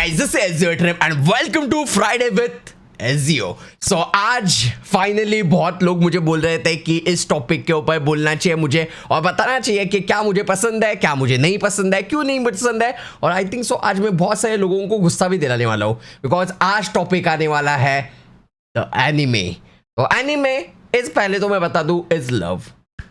guys, this is Ezio Trim and welcome to Friday with Ezio. So आज finally बहुत लोग मुझे बोल रहे थे कि इस टॉपिक के ऊपर बोलना चाहिए मुझे और बताना चाहिए कि क्या मुझे पसंद है, क्या मुझे नहीं पसंद है, क्यों नहीं पसंद है। और आई थिंक सो आज मैं बहुत सारे लोगों को गुस्सा भी दिलाने वाला हूँ बिकॉज आज टॉपिक आने वाला है द एनिमे। तो एनिमे इज पहले तो मैं बता दूँ इज लव।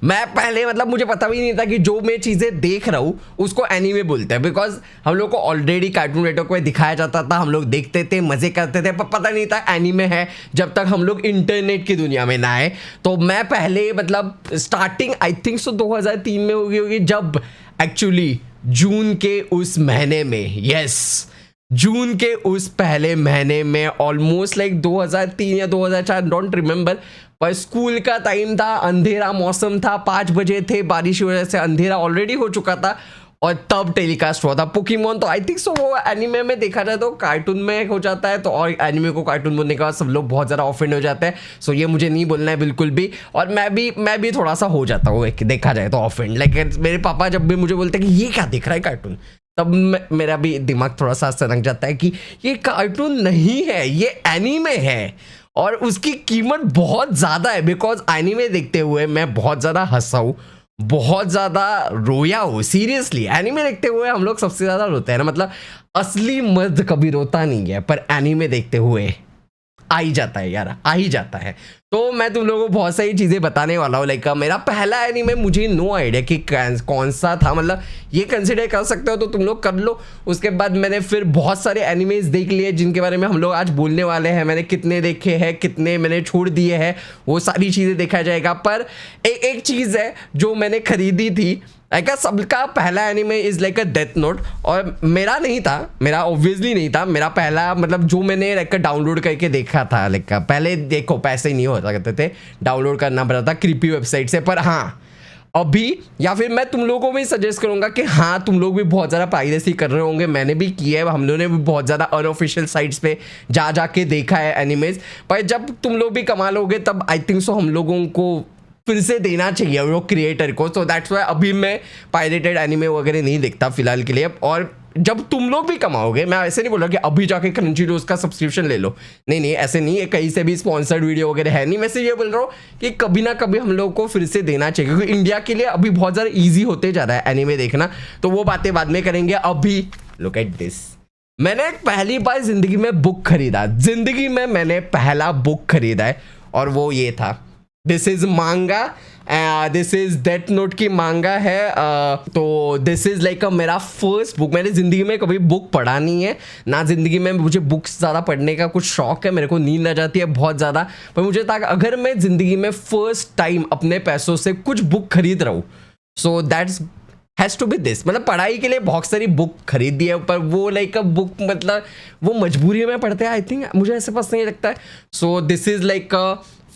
मैं पहले मतलब मुझे पता भी नहीं था कि जो मैं चीज़ें देख रहा हूँ उसको एनीमे बोलते हैं बिकॉज हम लोग को ऑलरेडी कार्टून नेटवर्क पे दिखाया जाता था, हम लोग देखते थे, मज़े करते थे, पर पता नहीं था एनीमे है जब तक हम लोग इंटरनेट की दुनिया में ना आए। तो मैं पहले मतलब स्टार्टिंग आई थिंक सो 2003 में होगी जब एक्चुअली जून के उस महीने में जून के उस पहले महीने में ऑलमोस्ट लाइक 2003 या 2004 डोंट रिमेंबर, पर स्कूल का टाइम था, अंधेरा मौसम था, 5 बजे थे, बारिश की वजह से अंधेरा ऑलरेडी हो चुका था और तब टेलीकास्ट हुआ था पोकेमॉन। तो आई थिंक सो वो एनिमे में देखा जाए तो कार्टून में हो जाता है, तो और एनिमे को कार्टून बोलने के बाद सब लोग बहुत ज़्यादा ऑफेंड हो जाते हैं। सो ये मुझे नहीं बोलना है बिल्कुल भी, और मैं भी थोड़ा सा हो जाता हूँ देखा जाए तो ऑफेंड। लाइक मेरे पापा जब भी मुझे बोलते हैं कि ये क्या दिख रहा है कार्टून, तब मेरा भी दिमाग थोड़ा सा सनक जाता है कि ये कार्टून नहीं है, ये एनीमे है और उसकी कीमत बहुत ज़्यादा है। बिकॉज एनीमे देखते हुए मैं बहुत ज़्यादा हंसा हूँ, बहुत ज़्यादा रोया हूँ। सीरियसली एनीमे देखते हुए हम लोग सबसे ज़्यादा रोते हैं ना, मतलब असली मर्द कभी रोता नहीं है पर एनीमे देखते हुए आ ही जाता है यार, आ ही जाता है। तो मैं तुम लोगों को बहुत सारी चीज़ें बताने वाला हूँ। लाइक मेरा पहला एनीमे मुझे नो आइडिया कि कौन सा था, मतलब ये कंसिडर कर सकते हो तो तुम लोग कर लो। उसके बाद मैंने फिर बहुत सारे एनिमेज देख लिए जिनके बारे में हम लोग आज बोलने वाले हैं। मैंने कितने देखे हैं, कितने मैंने छोड़ दिए हैं, वो सारी चीज़ें देखा जाएगा। पर एक चीज़ है जो मैंने खरीदी थी, सबका पहला anime is like a death note, और मेरा नहीं था, मेरा ऑब्वियसली नहीं था। मेरा पहला मतलब जो मैंने लाइक डाउनलोड करके देखा था, लाइक पहले देखो पैसे नहीं होता करते थे, डाउनलोड करना पड़ता था क्रीपी वेबसाइट से। पर हाँ अभी, या फिर मैं तुम लोगों को भी सजेस्ट करूंगा कि हाँ तुम लोग भी बहुत ज़्यादा पायरेसी कर रहे होंगे, मैंने भी किया है, हम लोगों ने भी बहुत ज़्यादा अनऑफिशियल साइट्स पे जा के देखा है एनिमेज। पर जब तुम लोग भी कमा लोगे तब आई थिंक सो हम लोगों को फिर से देना चाहिए वो क्रिएटर को। सो दैट्स वाई अभी मैं पायरेटेड एनिमे वगैरह नहीं देखता फिलहाल के लिए। और जब तुम लोग भी कमाओगे, मैं ऐसे नहीं बोल रहा कि अभी जाके क्रंची रोज का सब्सक्रिप्शन ले लो, नहीं ऐसे नहीं है, कहीं से भी स्पॉन्सर्ड वीडियो वगैरह है नहीं। मैं सिर्फ ये बोल रहा हूँ कि कभी ना कभी हम लोग को फिर से देना चाहिए क्योंकि इंडिया के लिए अभी बहुत ज़्यादा ईजी होते जा रहा है एनिमे देखना। तो वो बातें बाद में करेंगे। अभी लुक एट दिस, मैंने पहली बार जिंदगी में बुक खरीदा, जिंदगी में मैंने पहला बुक खरीदा है और वो ये था, दिस इज मांगा, दिस इज डेथ नोट की मांगा है। तो दिस इज लाइक मेरा फर्स्ट बुक। मैंने ज़िंदगी में कभी बुक पढ़ा नहीं है ना, ज़िंदगी में मुझे बुक्स ज़्यादा पढ़ने का कुछ शौक है, मेरे को नींद आ जाती है बहुत ज़्यादा। पर मुझे था अगर मैं ज़िंदगी में फर्स्ट टाइम अपने पैसों से कुछ बुक खरीद रहा हूँ, so that's has to be this. मतलब पढ़ाई के लिए बहुत सारी बुक खरीद दी है, पर वो लाइक बुक मतलब वो मजबूरी में पढ़ते हैं आई थिंक, मुझे ऐसे पसंद नहीं लगता है। So this is like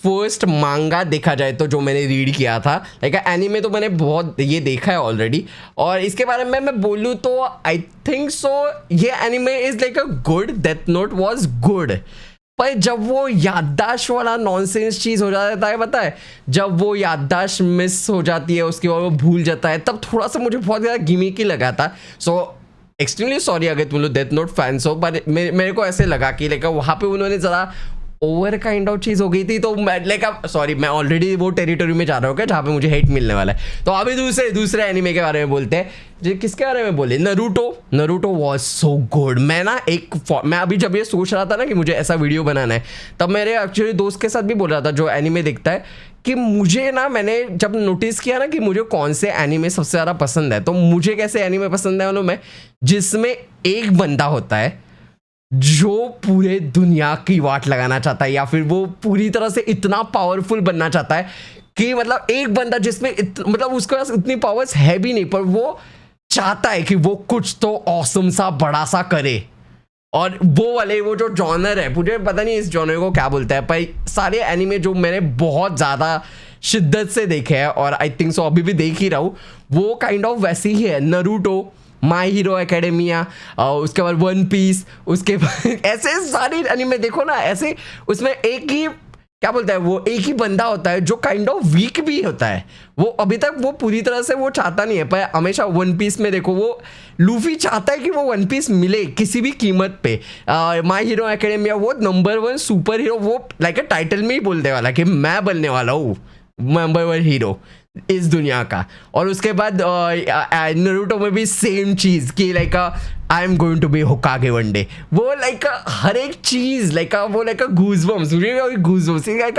first मांगा देखा जाए तो जो मैंने रीड किया था। लाइक एनीमे तो मैंने बहुत ये देखा है ऑलरेडी, और इसके बारे में मैं बोलूँ तो आई थिंक सो ये anime is like a good, death note was good. पर जब वो याददाश्त वाला नॉनसेंस चीज़ हो जाता है, पता है, जब वो याददाश्त मिस हो जाती है उसके बाद वो भूल जाता है, तब थोड़ा सा मुझे बहुत ज़्यादा गिमिकी लगा था। सो एक्सट्रीमली सॉरी अगर तुम लोग डेथ नोट फैंस हो, पर मेरे को ऐसे लगा कि लाइक वहाँ पे उन्होंने ज़रा ओवर काइंड ऑफ चीज़ हो गई थी। तो लाइक सॉरी, मैं ऑलरेडी वो टेरिटोरी में जा रहा हूँ जहाँ पे मुझे हेट मिलने वाला है। तो अभी दूसरे एनीमे के बारे में बोलते हैं। जो किसके बारे में बोले, नरूटो वाज सो गुड। मैं अभी जब ये सोच रहा था ना कि मुझे ऐसा वीडियो बनाना है, तब मेरे एक्चुअली दोस्त के साथ भी बोल रहा था जो एनीमे देखता है कि मुझे ना, मैंने जब नोटिस किया ना कि मुझे कौन से एनीमे सबसे ज़्यादा पसंद है, तो मुझे कैसे एनीमे पसंद है उनमें जिसमें एक बंदा होता है जो पूरे दुनिया की वाट लगाना चाहता है, या फिर वो पूरी तरह से इतना पावरफुल बनना चाहता है कि मतलब एक बंदा जिसमें मतलब उसके पास इतनी पावर्स है भी नहीं, पर वो चाहता है कि वो कुछ तो ऑसम सा बड़ा सा करे। और वो जो जॉनर है, मुझे पता नहीं इस जॉनर को क्या बोलता है, पर सारे एनीमे जो मैंने बहुत ज़्यादा शिद्दत से देखे हैं और आई थिंक सो अभी भी देख ही रहा हूँ, वो काइंड ऑफ वैसे ही है। नरूटो, माई हीरो एकेडमिया, उसके बाद वन पीस, उसके बाद ऐसे सारी एनीमे देखो ना, ऐसे उसमें एक ही क्या बोलता है, वो एक ही बंदा होता है जो काइंड ऑफ वीक भी होता है। वो अभी तक वो पूरी तरह से वो चाहता नहीं है, पर हमेशा वन पीस में देखो वो लूफी चाहता है कि वो वन पीस मिले किसी भी कीमत पे। माय हीरो एकेडमिया वो नंबर 1 सुपर हीरो, वो लाइक टाइटल में ही बोलने वाला कि मैं बनने वाला हूँ नंबर 1 हीरो इस दुनिया का। और उसके बाद नारुतो में भी सेम चीज़ कि like I am going to be Hokage one day. वो लाइक हर एक चीज़ लाइक वो लाइक गूज़बम्स, गूज़बम्स लाइक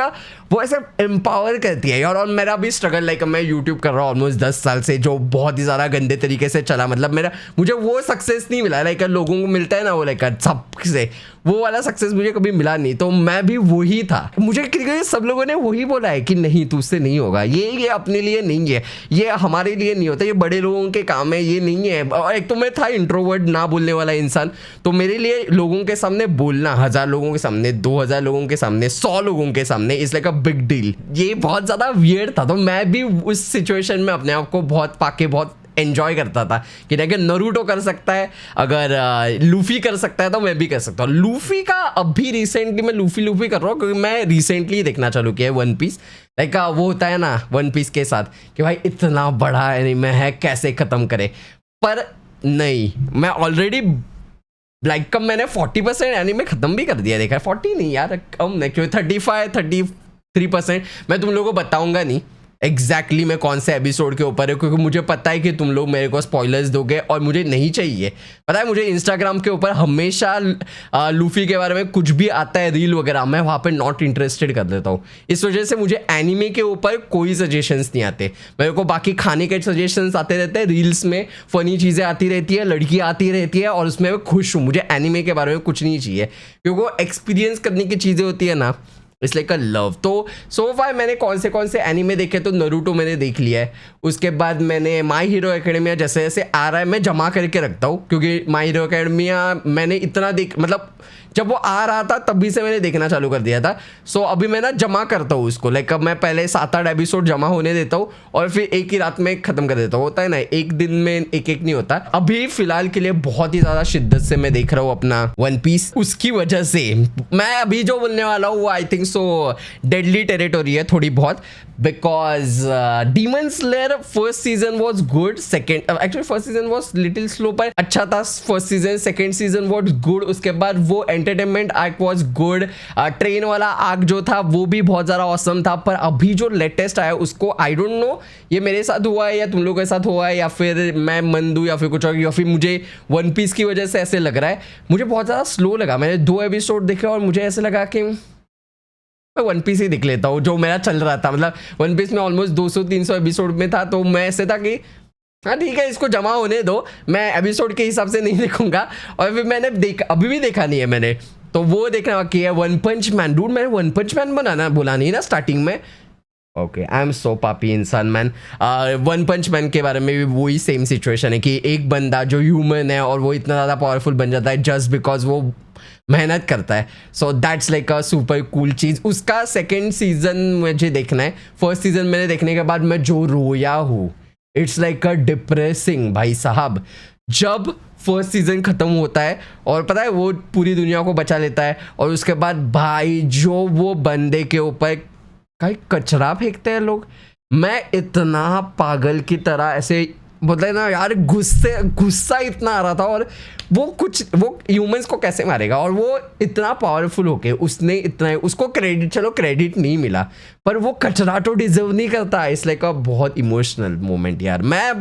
वो ऐसे एम्पावर करती है यार। और मेरा भी स्ट्रगल लाइक मैं यूट्यूब कर रहा हूँ ऑलमोस्ट 10 साल से, जो बहुत ही ज़्यादा गंदे तरीके से चला। मतलब मुझे वो सक्सेस नहीं मिला लाइक लोगों को मिलता है ना वो लाइक सबसे, वो वाला सक्सेस मुझे कभी मिला नहीं। तो मैं भी वही था, मुझे सब लोगों ने वही बोला है कि नहीं तुझसे नहीं होगा, ये अपने लिए नहीं है, ये हमारे लिए नहीं होता, ये बड़े लोगों के काम है, ये नहीं है। और एक तो मैं था इंट्रोवर्ट ना बोलने वाला इंसान, तो मेरे लिए लोगों के सामने बोलना, 1000 लोगों के सामने, 2000 लोगों के सामने, 100 लोगों के सामने is like a big deal. ये बहुत ज़्यादा वियर्ड था। तो मैं भी उस सिचुएशन में अपने आप को बहुत पाके बहुत एंजॉय करता था कि अगर नरूटो कर सकता है, अगर लूफी कर सकता है तो मैं भी कर सकता हूँ। लूफी का अभी रिसेंटली मैं लूफी कर रहा हूँ क्योंकि मैं रिसेंटली देखना चालू किया है वन पीस। लाइक वो होता है ना वन पीस के साथ कि भाई इतना बड़ा एनीमे है कैसे ख़त्म करे, पर नहीं, मैं ऑलरेडी लाइक कम मैंने 40% एनीमे ख़त्म भी कर दिया। देखा 40 नहीं यार, कम नहीं, क्योंकि 33% मैं तुम लोगों को बताऊंगा नहीं एग्जैक्टली मैं कौन से एपिसोड के ऊपर है, क्योंकि मुझे पता है कि तुम लोग मेरे को स्पॉयलर्स दोगे और मुझे नहीं चाहिए। पता है मुझे इंस्टाग्राम के ऊपर हमेशा लूफी के बारे में कुछ भी आता है रील वगैरह, मैं वहाँ पे नॉट इंटरेस्टेड कर देता हूँ। इस वजह से मुझे एनिमे के ऊपर कोई सजेशंस नहीं आते। मेरे को बाकी खाने के सजेशंस आते रहते हैं, रील्स में फनी चीज़ें आती रहती है, लड़की आती रहती है और उसमें मैं खुश हूँ। मुझे एनिमे के बारे में कुछ नहीं चाहिए क्योंकि वो एक्सपीरियंस करने की चीज़ें होती है ना, इसलिए का लव। तो सो फार मैंने कौन से एनीमे देखे, तो नरूटो मैंने देख लिया है। उसके बाद मैंने माय हीरो एकेडमिया जैसे जैसे आ रहा है मैं जमा करके रखता हूँ, क्योंकि माय हीरो एकेडमिया मैंने इतना मतलब जब वो आ रहा था तभी से मैंने देखना चालू कर दिया था। सो अभी मैं ना जमा करता हूँ उसको, लाइक अब मैं पहले 7-8 एपिसोड जमा होने देता हूँ और फिर एक ही रात में ख़त्म कर देता हूँ। होता है ना एक दिन में एक नहीं होता। अभी फिलहाल के लिए बहुत ही ज़्यादा शिद्दत से मैं देख रहा हूँ अपना वन पीस। उसकी वजह से मैं अभी जो बोलने वाला हूँ वो आई थिंक सो डेडली टेरिटोरी है थोड़ी बहुत, because demon slayer first season was good, second actually first season was little slow पर अच्छा था first season, second season was good. उसके बाद वो entertainment arc was good, train वाला आर्क जो था वो भी बहुत ज़्यादा ऑसम था। पर अभी जो लेटेस्ट आया उसको आई डोंट नो ये मेरे साथ हुआ है या तुम लोगों के साथ हुआ है या फिर मैं मन दूँ या फिर कुछ और, या फिर मुझे वन पीस की वजह से ऐसे लग रहा है। मुझे बहुत ज़्यादा स्लो लगा, मैंने 2 एपिसोड देखे और मुझे ऐसे लगा कि मैं वन पीस ही देख लेता हूँ जो मेरा चल रहा था। मतलब वन पीस में ऑलमोस्ट 200-300 एपिसोड में था, तो मैं ऐसे था कि हाँ ठीक है इसको जमा होने दो, मैं एपिसोड के हिसाब से नहीं देखूंगा। और फिर मैंने अभी भी देखा नहीं है मैंने, तो वो देखना बाकी है। वन पंच मैन, डूड मैंने वन पंच मैन बोला नहीं ना स्टार्टिंग में। ओके आई एम सो पापी इंसान मैन। वन पंच मैन के बारे में भी वही सेम सिचुएशन है कि एक बंदा जो ह्यूमन है और वो इतना ज़्यादा पावरफुल बन जाता है जस्ट बिकॉज वो मेहनत करता है। So that's like a super cool चीज़। उसका सेकेंड सीजन मुझे देखना है। फर्स्ट सीजन मैंने देखने के बाद मैं जो रोया हूँ, इट्स लाइक अ डिप्रेसिंग भाई साहब। जब फर्स्ट सीजन ख़त्म होता है और पता है वो पूरी दुनिया को बचा लेता है और उसके बाद भाई जो वो बंदे के ऊपर कहीं कचरा फेंकते हैं लोग, मैं इतना पागल की तरह ऐसे बोलते हैं ना यार, गुस्सा इतना आ रहा था। और वो ह्यूमंस को कैसे मारेगा, और वो इतना पावरफुल होके उसने इतना, उसको क्रेडिट नहीं मिला, पर वो कचरा तो डिजर्व नहीं करता। इट्स लाइक अ बहुत इमोशनल मोमेंट यार। मैं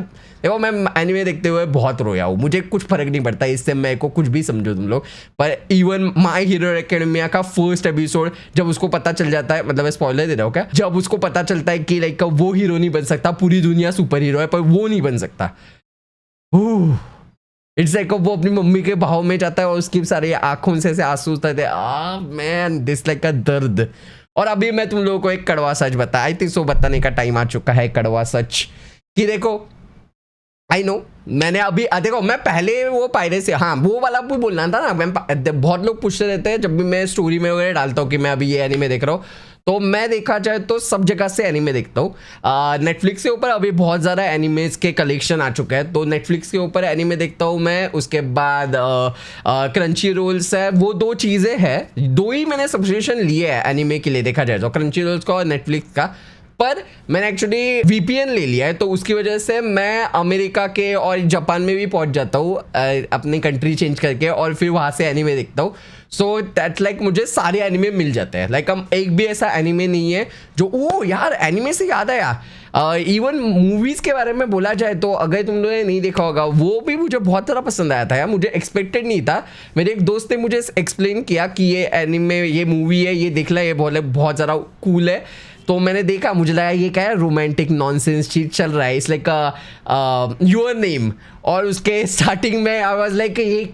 एनिमे देखते हुए बहुत रोया हूँ, मुझे कुछ फर्क नहीं पड़ता इससे, मेरे को कुछ भी समझो तुम लोग। पर इवन माय हीरो एकेडमिया का फर्स्ट एपिसोड जब उसको पता चल जाता है, मतलब स्पॉइलर दे रहा हूँ क्या, जब उसको पता चलता है कि लाइक वो हीरो नहीं बन सकता, पूरी दुनिया सुपर हीरो है पर वो नहीं बन सकता, इट्स लाइक वो अपनी मम्मी के भाव में जाता है और उसकी सारी आंखों से आंसू उठते थे। मैन दिस लाइक का दर्द। और अभी मैं तुम लोगों को एक कड़वा सच बता, आई थिंक सो बताने का टाइम आ चुका है। कड़वा सच कि देखो आई नो मैंने अभी देखो मैं पहले वो पायरेसी, हाँ वो वाला भी बोलना था ना। मैं बहुत लोग पूछते रहते हैं जब भी मैं स्टोरी में वगैरह डालता हूँ कि मैं अभी ये एनीमे देख रहा हूँ, तो मैं देखा जाए तो सब जगह से एनिमे देखता हूँ। नेटफ्लिक्स के ऊपर अभी बहुत ज़्यादा एनिमेज के कलेक्शन आ चुके हैं, तो नेटफ्लिक्स के ऊपर एनिमे देखता हूँ मैं। उसके बाद क्रंची रोल्स है, वो दो चीज़ें हैं, दो ही मैंने सब्सक्रिप्शन लिए हैं एनिमे के लिए देखा जाए तो, क्रंची रोल्स का और नेटफ्लिक्स का। पर मैंने एक्चुअली वीपीएन ले लिया है, तो उसकी वजह से मैं अमेरिका के और जापान में भी पहुंच जाता हूँ अपनी कंट्री चेंज करके, और फिर वहाँ से एनिमे देखता हूँ। सो दैट लाइक मुझे सारे एनिमे मिल जाते हैं। लाइक हम एक भी ऐसा एनिमे नहीं है जो ओ यार एनिमे से याद आया, इवन मूवीज़ के बारे में बोला जाए तो अगर तुम लोगों ने नहीं देखा होगा, वो भी मुझे बहुत ज़्यादा पसंद आया था यार, मुझे एक्सपेक्टेड नहीं था। मेरे एक दोस्त ने मुझे एक्सप्लेन किया कि ये एनिमे, ये मूवी है, ये देख ला, ये बहुत ज़्यादा कूल है। तो मैंने देखा, मुझे लगा ये क्या है, रोमांटिक नॉनसेंस चीज चल रहा है, इट्स लाइक योर नेम। और उसके स्टार्टिंग में आई वाज लाइक ये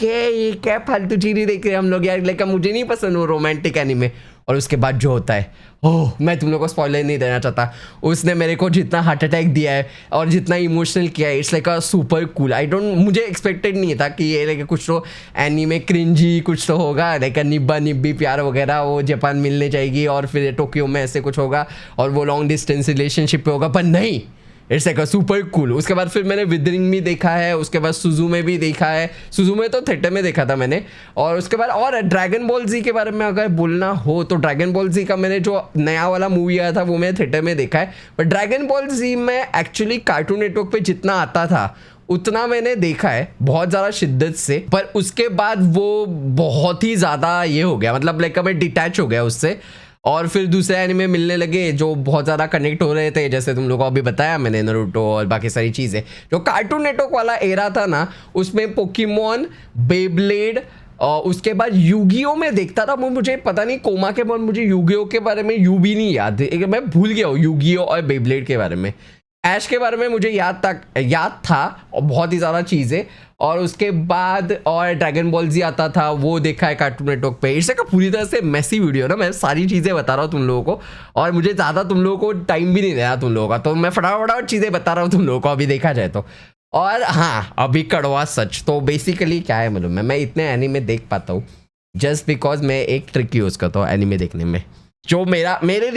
क्या फालतू चीज़ देख रहे हैं हम लोग यार, लाइक मुझे नहीं पसंद वो रोमांटिक एनिमे। और उसके बाद जो होता है, ओह मैं तुम लोग को स्पॉइलर नहीं देना चाहता, उसने मेरे को जितना हार्ट अटैक दिया है और जितना इमोशनल किया है, it's like a super cool. मुझे एक्सपेक्टेड नहीं था कि ये लाइक कुछ तो एनीमे क्रिंजी कुछ तो होगा, लाइक निब्बा निब्बी प्यार वगैरह, वो जापान मिलने जाएगी और फिर टोक्यो में ऐसे कुछ होगा और वो लॉन्ग डिस्टेंस रिलेशनशिप पे होगा, पर नहीं, इट्स लाइक सुपर कूल। उसके बाद फिर मैंने विदरिंग भी देखा है, उसके बाद सुजुमे भी देखा है, सुजुमे तो थिएटर में देखा था मैंने। और उसके बाद और ड्रैगन बॉल जी के बारे में अगर बोलना हो तो ड्रैगन बॉल जी का मैंने जो नया वाला मूवी आया था वो मैंने थिएटर में देखा है। बट ड्रैगन बॉल जी में एक्चुअली कार्टून नेटवर्क पे जितना आता था उतना मैंने देखा है बहुत ज़्यादा शिद्दत से, पर उसके बाद वो बहुत ही ज़्यादा ये हो गया, मतलब लाइक मैं डिटैच हो गया उससे। और फिर दूसरे एनिमे मिलने लगे जो बहुत ज़्यादा कनेक्ट हो रहे थे, जैसे तुम लोगों को अभी बताया मैंने, नारुतो और बाकी सारी चीज़ें। जो कार्टून नेटवर्क वाला एरा था ना, उसमें पोकेमॉन, बेब्लेड और उसके बाद यूगियो में देखता था। वो मुझे पता नहीं कोमा के बाद मुझे यूगियो के बारे में यू भी नहीं याद, मैं भूल गया हूँ यूगियो और बेब्लेड के बारे में। ऐश के बारे में मुझे याद था और बहुत ही ज़्यादा चीज़ें। और उसके बाद और ड्रैगन बॉल जी आता था, वो देखा है कार्टून नेटवर्क पे। इसका पूरी तरह से मैसी वीडियो ना, मैं सारी चीज़ें बता रहा हूँ तुम लोगों को, और मुझे ज़्यादा तुम लोगों को टाइम भी नहीं देना तुम लोगों का, तो मैं फटाफट चीज़ें बता रहा हूँ तुम लोगों को अभी देखा जाए तो। और हाँ, अभी कड़वा सच तो बेसिकली क्या है मालूम है, मैं इतने एनीमे देख पाता हूँ जस्ट बिकॉज मैं एक ट्रिक यूज़ करता हूँ एनीमे देखने में, जो मेरे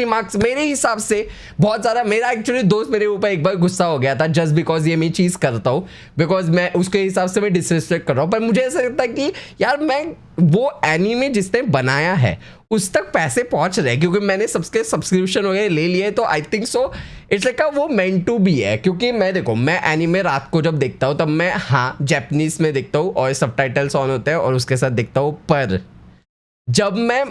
हिसाब से बहुत ज़्यादा, मेरा एक्चुअली दोस्त मेरे ऊपर एक बार गुस्सा हो गया था जस्ट बिकॉज ये मैं चीज़ करता हूँ, बिकॉज मैं उसके हिसाब से मैं डिसरिस्पेक्ट कर रहा हूँ। पर मुझे ऐसा लगता है कि यार मैं वो एनीमे जिसने बनाया है उस तक पैसे पहुँच रहे हैं, क्योंकि मैंने सबके सब्सक्रिप्शन वगैरह ले लिए, तो आई थिंक सो इट्स लाइक वो मेंट टू बी है। क्योंकि मैं देखो, मैं एनीमे रात को जब देखता हूँ तब मैं हाँ जैपनीज़ में देखता हूँ और सबटाइटल्स ऑन होते हैं और उसके साथ देखता हूँ, पर जब मैं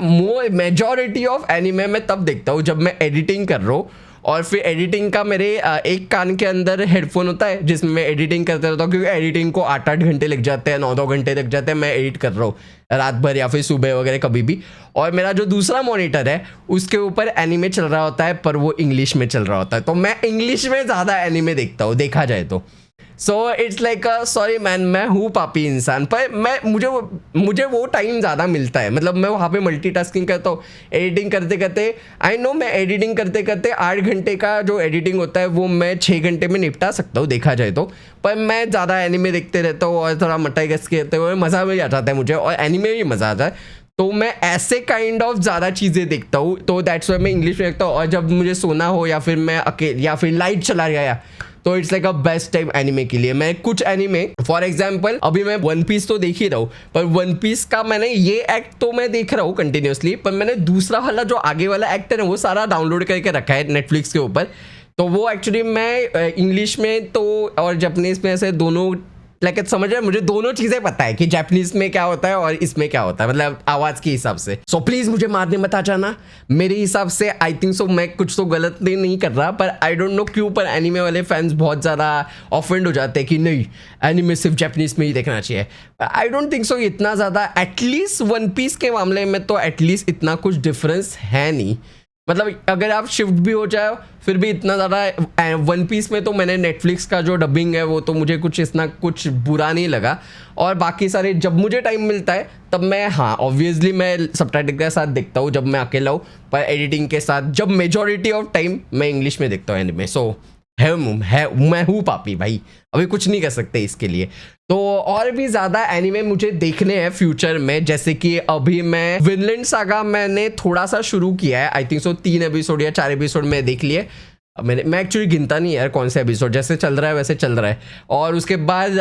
मेजॉरिटी ऑफ एनीमे में तब देखता हूँ जब मैं एडिटिंग कर रहा हूँ, और फिर एडिटिंग का मेरे एक कान के अंदर हेडफोन होता है जिसमें मैं एडिटिंग करते रहता हूँ, क्योंकि एडिटिंग को 8-8 घंटे लग जाते हैं, 9-9 घंटे लग जाते हैं, मैं एडिट कर रहा हूँ रात भर या फिर सुबह वगैरह कभी भी। और मेरा जो दूसरा मॉनिटर है उसके ऊपर एनीमे चल रहा होता है, पर वो इंग्लिश में चल रहा होता है, तो मैं इंग्लिश में ज़्यादा एनीमे देखता हूँ देखा जाए तो। So it's like sorry man, मैं हूँ पापी इंसान, पर मुझे वो टाइम ज़्यादा मिलता है, मतलब मैं वहाँ पे मल्टीटास्किंग करता हूँ एडिटिंग करते करते। आई नो मैं एडिटिंग करते करते 8 घंटे का जो एडिटिंग होता है वो मैं 6 घंटे में निपटा सकता हूँ देखा जाए तो, पर मैं ज़्यादा एनीमे देखते रहता हूँ और थोड़ा मटाई कस के रहते हुए मज़ा भी आ जाता है मुझे, और एनीमे भी मज़ा आता है, तो मैं ऐसे काइंड ऑफ ज़्यादा चीज़ें देखता हूँ, तो दैट्स वाई मैं इंग्लिश में देखता हूँ। और जब मुझे सोना हो या फिर मैं अकेले या फिर लाइट चला गया, तो it's like a best time anime के लिए। मैं कुछ एनीमे फॉर एग्जांपल अभी मैं वन पीस तो देख ही रहा हूँ, पर वन पीस का मैंने ये एक्ट तो मैं देख रहा हूँ कंटिन्यूसली, पर मैंने दूसरा वाला जो आगे वाला एक्ट है ना वो सारा डाउनलोड करके रखा है नेटफ्लिक्स के ऊपर। तो वो एक्चुअली मैं इंग्लिश में तो और जापानीज में ऐसे दोनों लाइक समझ रहे, मुझे दोनों चीजें पता है कि जापानीज में क्या होता है और इसमें क्या होता है, मतलब आवाज के हिसाब से। सो प्लीज मुझे मारने मत आ जाना, मेरे हिसाब से आई थिंक सो मैं कुछ तो गलत नहीं कर रहा, पर आई डोंट नो क्यों, पर एनीमे वाले फैंस बहुत ज़्यादा ऑफेंड हो जाते हैं कि नहीं एनीमे सिर्फ जापानीज में ही देखना चाहिए। आई डोंट थिंक सो इतना ज़्यादा, एटलीस्ट वन पीस के मामले में तो एटलीस्ट इतना कुछ डिफरेंस है नहीं, मतलब अगर आप शिफ्ट भी हो जाए फिर भी इतना ज़्यादा। वन पीस में तो मैंने नेटफ्लिक्स का जो डबिंग है वो तो मुझे कुछ बुरा नहीं लगा, और बाकी सारे जब मुझे टाइम मिलता है तब मैं हाँ ऑब्वियसली मैं सबटाइटल के साथ देखता हूँ जब मैं अकेला हूँ, पर एडिटिंग के साथ जब मेजॉरिटी ऑफ टाइम मैं इंग्लिश में देखता हूँ एनीमे। सो मैं हूँ पापी भाई, अभी कुछ नहीं कर सकते इसके लिए। तो और भी ज़्यादा एनीमे मुझे देखने हैं फ्यूचर में, जैसे कि अभी मैं विनलैंड सागा मैंने थोड़ा सा शुरू किया है, आई थिंक सो 3 एपिसोड या 4 एपिसोड मैं देख लिए। मैं एक्चुअली गिनता नहीं यार कौन से एपिसोड, जैसे चल रहा है वैसे चल रहा है। और उसके बाद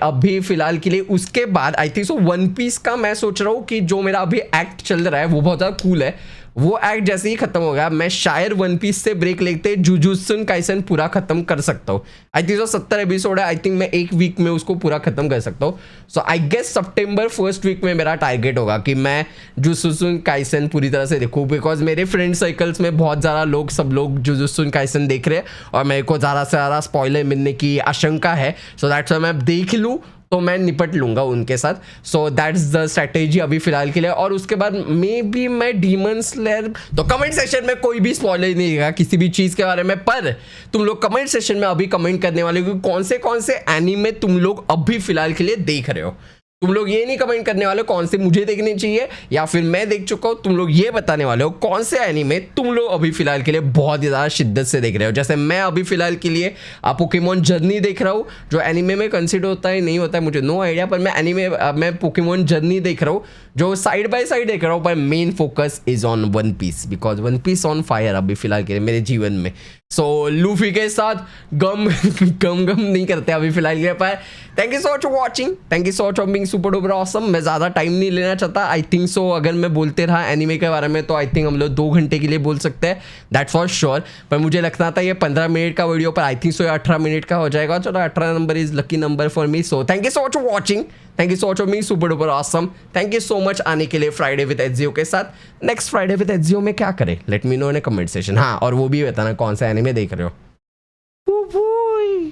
अभी फिलहाल के लिए उसके बाद I think so One Piece का मैं सोच रहा हूँ कि जो मेरा अभी एक्ट चल रहा है वो बहुत ज़्यादा कूल है, वो एक्ट जैसे ही खत्म हो गया मैं शायद वन पीस से ब्रेक लेते जुजुत्सु काइसन पूरा खत्म कर सकता हूँ। आई थिंक सो 70 एपिसोड है, आई थिंक मैं एक वीक में उसको पूरा खत्म कर सकता हूँ। सो आई गेस सितंबर फर्स्ट वीक में मेरा टारगेट होगा कि मैं जुजुत्सु काइसन पूरी तरह से देखूँ, बिकॉज मेरे फ्रेंड सर्कल्स में बहुत ज़्यादा लोग सब लोग जुजुत्सु काइसन देख रहे हैं और मेरे को ज़्यादा से ज़्यादा स्पॉइलर मिलने की आशंका है। सो दैट्स व्हाई मैं देख लूँ तो मैं निपट लूंगा उनके साथ। सो दैट्स द स्ट्रैटेजी अभी फिलहाल के लिए। और उसके बाद मे बी मैं डीमन स्लेयर, तो कमेंट सेक्शन में कोई भी स्पॉइलर नहीं देगा किसी भी चीज़ के बारे में, पर तुम लोग कमेंट सेक्शन में अभी कमेंट करने वाले हो कि कौन से एनीमे तुम लोग अभी फिलहाल के लिए देख रहे हो। तुम लोग ये नहीं कमेंट करने वाले कौन से मुझे देखने चाहिए या फिर मैं देख चुका हूँ, तुम लोग ये बताने वाले हो कौन से एनीमे तुम लोग अभी फिलहाल के लिए बहुत ही ज़्यादा शिद्दत से देख रहे हो। जैसे मैं अभी फिलहाल के लिए पोकेमॉन जर्नी देख रहा हूँ, जो एनीमे में कंसिडर होता है नहीं होता है मुझे नो आइडिया, पर मैं पोकेमॉन जर्नी देख रहा हूँ जो साइड बाय साइड देख रहा हूँ, पर main focus is on One Piece, because One Piece on fire अभी फिलहाल के लिए मेरे जीवन में। सो लूफी के साथ गम नहीं करते अभी फिलहाल के लिए, पर thank you so much for watching, thank you so much for being super duper awesome. मैं ज़्यादा टाइम नहीं लेना चाहता, आई थिंक सो अगर मैं बोलते रहा एनीमे के बारे में तो आई थिंक हम लोग 2 घंटे के लिए बोल सकते हैं, दैट्स फॉर श्योर। पर मुझे लगता था ये 15 मिनट का वीडियो, पर आई थिंक सो 18 मिनट का हो जाएगा। चलो 18 number is lucky number for me. So thank you so much for watching, thank you so much for being super duper awesome, thank you so much आने के लिए फ्राइडे विद एचजीओ के साथ। Next Friday with HGO में क्या करें let me know in comment session. हाँ, और वो भी बताना कौन सा एनीमे देख रहे हो।